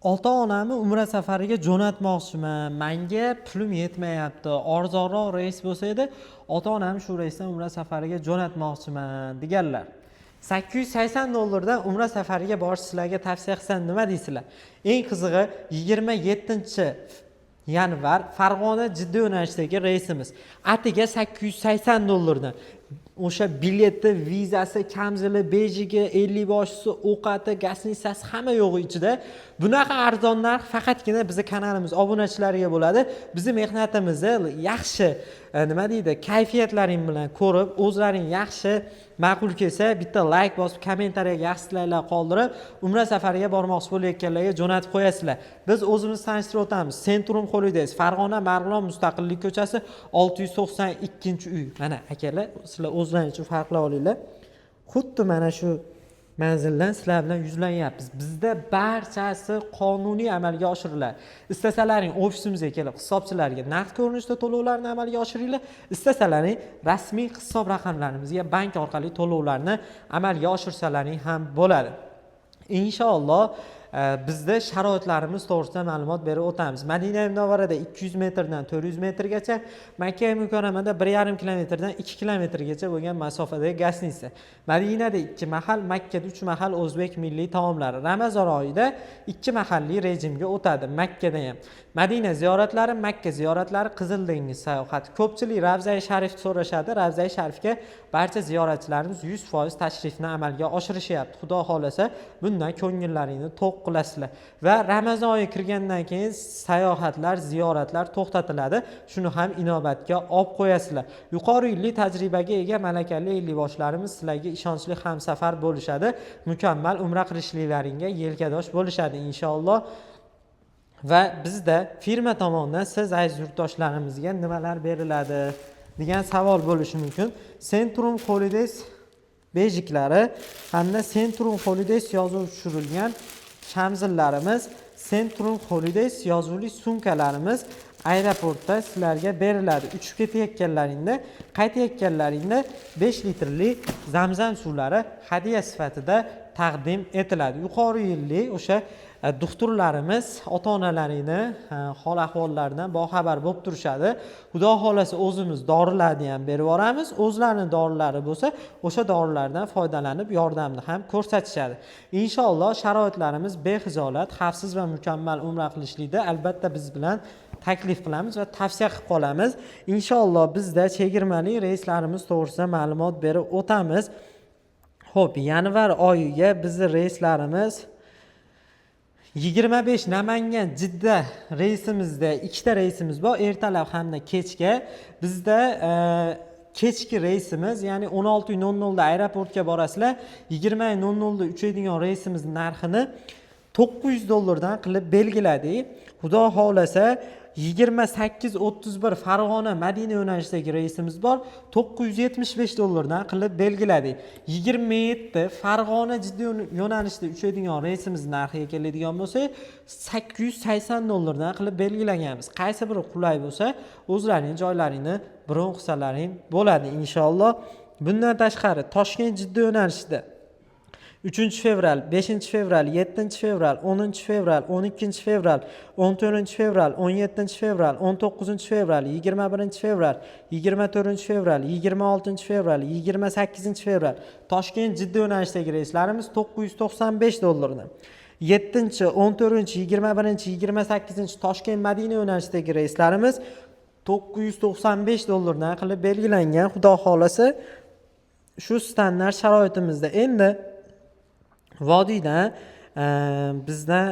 Ota-onamni Umra safariga jo'natmoqchiman. Menga pulim yetmayapti. Arzonroq reys bo'lsa edi, ota-onamni shu reysdan Umra safariga jo'natmoqchiman deganlar. $880 Umra safariga borish sizlarga tavsiya qilsam nima deysizlar? Eng qizig'i 27-yanvar Farg'ona Jidda yo'nalishidagi reysimiz. Atiga $880 dan. O'sha bileti, vizasi, kamzili, bejigi, 50 boshisi, ovqati, gastitsasi hamma yo'g'i ichida. Bunaqa arzon narx faqatgina bizning kanalimiz obunachilariga bo'ladi. Bizning mehnatimizni yaxshi, nima deydi, kayfiyatlaring bilan ko'rib, o'zlaring yaxshi ma'qul kelsa, bitta like bosib, kommentariyaga yaxshiliklar qoldirib, Umra safariga bormoqchi bo'layotganlarga jo'natib qo'yasizlar. Biz o'zimiz tanishtirib o'tamiz. Centrum Holidays, Farg'ona Marg'ilon Mustaqillik ko'chasi 692-uy. Mana akalar, sizlar o'zlaringiz uchun farqlab olinglar. Xuddi mana shu manzildan sizlar bilan yuzlanyapmiz. Bizda barchasi qonuniy amalga oshiriladi. Istasalaring ofisimizga kelib hisobchilarga naqd ko'rinishda to'lovlarni amalga oshiringlar. Istasalaring rasmiy hisob raqamlarimizga bank orqali to'lovlarni amalga oshirsalaring ham bo'ladi. Inshaalloh bizda sharoitlarimiz to'g'risida ma'lumot berib o'tamiz. Madina Munavvarada 200 metrdan 400 metrgacha, Makka Mukarramada 1,5 kilometrdan 2 kilometrgacha bo'lgan masofadagi gastnitsa. Madinada 2 mahal, Makkada 3 mahal o'zbek milliy taomlari. Ramazon oyida 2 mahalliy rejimga o'tadi. Makkada ham. Madina ziyoratlari, Makka ziyoratlari, Qizil dengiz sayohati. Ko'pchilik Ravza-i Sharif so'rashadi. Ravza-i Sharifga barcha ziyoratchilarimiz 100% tashrifni amalga oshirishyapti. Xudo xolasa bundan ko'ngillaringni to'q qilasizlar. Va Ramazon oyi kirgandan keyin sayohatlar, ziyoratlar to'xtatiladi. Shuni ham inobatga olib qo'yasizlar. Yuqori yillik tajribaga ega malakali ellikboshlarimiz sizlarga ishonchli hamsafar bo'lishadi. Mukammal umra qilishliklaringga yelkadosh bo'lishadi inshaalloh. Va bizda firma tomonidan siz aziz yurtdoshlarimizga nimalar beriladi degan savol bo'lishi mumkin. Centrum Holidays bejiklari hamda Centrum Holidays yozuvi tushirilgan shamzillarimiz, Centrum Holidays yozuvli sumkalarimiz aeroportda sizlarga beriladi. Uchib ketayotganlaringda, qaytayotganlaringda 5 litrli Zamzam suvlari hadya sifatida taqdim etiladi. Yuqori yillik o'sha doktorlarimiz ota-onalarini hol ahvollaridan boxabar bo'lib turishadi. Xudo xolasa o'zimiz dorilarni ham berib yoramiz. O'zlarining dorilari bo'lsa, o'sha dorilardan foydalanib yordamni ham ko'rsatishadi. Inshaalloh sharoitlarimiz bexijolat, xavfsiz va mukammal umra qilishlikda albatta biz bilan taklif qilamiz va tavsiya qilib qolamiz. Inshaalloh bizda chegirmali reyslarimiz to'g'risida ma'lumot berib o'tamiz. Xo'p, yanvar oyiga bizning reyslarimiz 25 Namangan Jidda reysimizda ikkita reysimiz bor, ertalab hamda kechga. Bizda kechki reysimiz, ya'ni 16:00 da aeroportga borasizlar, 20:00 da uchadigan reysimiz narxini $900 dan qilib belgiladik. Xudo xolasa 28:31 Farg'ona Madina yo'nalishidagi reysimiz bor, $975 dan qilib belgiladik. 27 Farg'ona Jidda yo'nalishida uchadigan reysimiz narxiga keladigan bo'lsa, $880 dan qilib belgilaganmiz. Qaysi biri qulay bo'lsa, o'zlarining joylarini bron qilsalaring bo'ladi inshaalloh. Bundan tashqari Toshkent Jidda yo'nalishida 3-fevral, 5-fevral, 7-fevral, 10-fevral, 12-fevral, 14-fevral, 17-fevral, 19-fevral, 21-fevral, 24-fevral, 26-fevral, 28-fevral Toshkent Jidda yo'nalishidagi reyslarimiz $995 dan. 7, 14, 21, 28 Toshkent Madina yo'nalishidagi reyslarimiz $995 dan qilib belgilangan. Xudo xolasa shu standart sharoitimizda endi vodiydan bizdan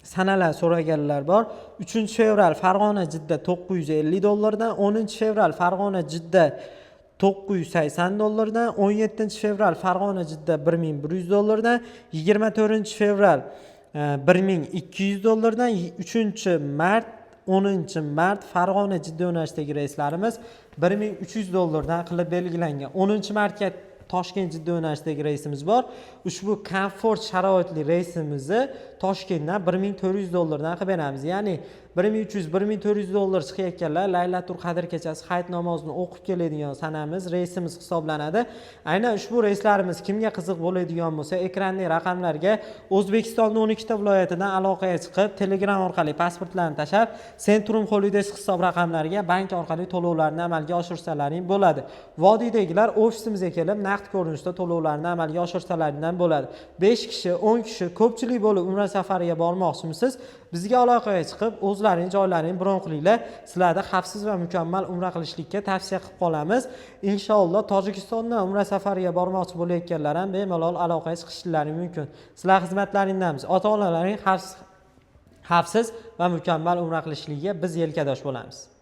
sanalar so'raganlar bor. 3-fevral Farg'ona Jidda $950 dan, 10-fevral Farg'ona Jidda $980 dan, 17-fevral Farg'ona Jidda $1100 dan, 24-fevral $1200 dan, 3-mart 10-mart Farg'ona Jidda yo'nalishidagi reyslarimiz $1300 dan qilib belgilangan. 10-martga Toshkent Jidda yo'nalishidagi reysimiz bor. Ushbu komfort sharoitli reysimizni Toshkentdan $1400 dan qilib beramiz. Ya'ni $1300-1400 chiqayotganlar Laylatul Qadr kechasi hayit namozini o'qib keladigan sanamiz, reysimiz hisoblanadi. Aynan ushbu reyslarimiz kimga qiziq bo'ladigan bo'lsa, ekrandagi raqamlarga O'zbekistonning 12 ta viloyatidan aloqaga chiqib, Telegram orqali pasportlarni tashab, Centrum Holidays hisob raqamlariga bank orqali to'lovlarni amalga oshirsalaring bo'ladi. Vodiydagilar ofisimizga kelib, naqd ko'rinishda to'lovlarni amalga oshirsalaringdan bo'ladi. 5 kishi, 10 kishi ko'pchilik bo'lib Umra safariga bormoqchimisiz? Bizga aloqaga chiqib, o'zlaring joylaring bron qilinglar. Sizlarni xavfsiz va mukammal umra qilishlikka tavsiya qilib qolamiz. Inshaalloh Tojikistondan umra safariga bormoqchi bo'layotganlar ham bemalol aloqaga chiqishlari mumkin. Sizlar xizmatlaringdamiz. Ota-onalaring xavfsiz va mukammal umra qilishligiga biz yelkadosh bo'lamiz.